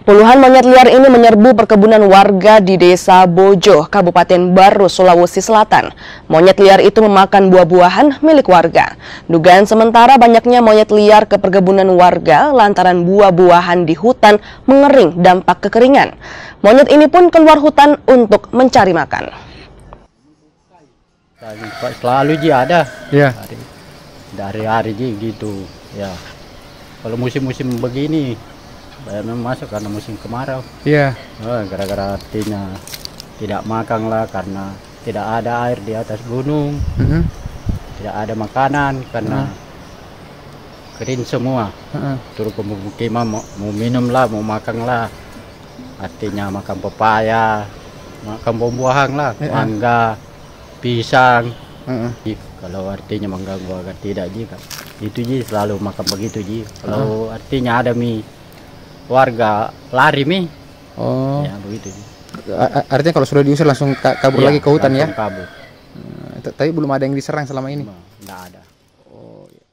Puluhan monyet liar ini menyerbu perkebunan warga di Desa Bojo, Kabupaten Baru, Sulawesi Selatan. Monyet liar itu memakan buah-buahan milik warga. Dugaan sementara banyaknya monyet liar ke perkebunan warga lantaran buah-buahan di hutan mengering dampak kekeringan. Monyet ini pun keluar hutan untuk mencari makan. Selalu ada. Ya. Dari hari gitu. Ya. Kalau musim-musim begini memang masuk karena musim kemarau. Iya. Gara-gara artinya tidak makan lah karena tidak ada air di atas gunung, tidak ada makanan karena kering semua. Turun ke pemukiman mau minum lah, mau makan lah. Artinya makan pepaya, makan buah-buahan lah, mangga, pisang. Kalau artinya mengganggu warga tidak juga. Itu ji selalu makan begitu ji. Kalau artinya ada mie warga lari mi. Oh. Ya begitu. Artinya kalau sudah diusir langsung kabur lagi ke hutan ya? Kabur. Tapi belum ada yang diserang selama ini? Tidak ada. Oh, iya.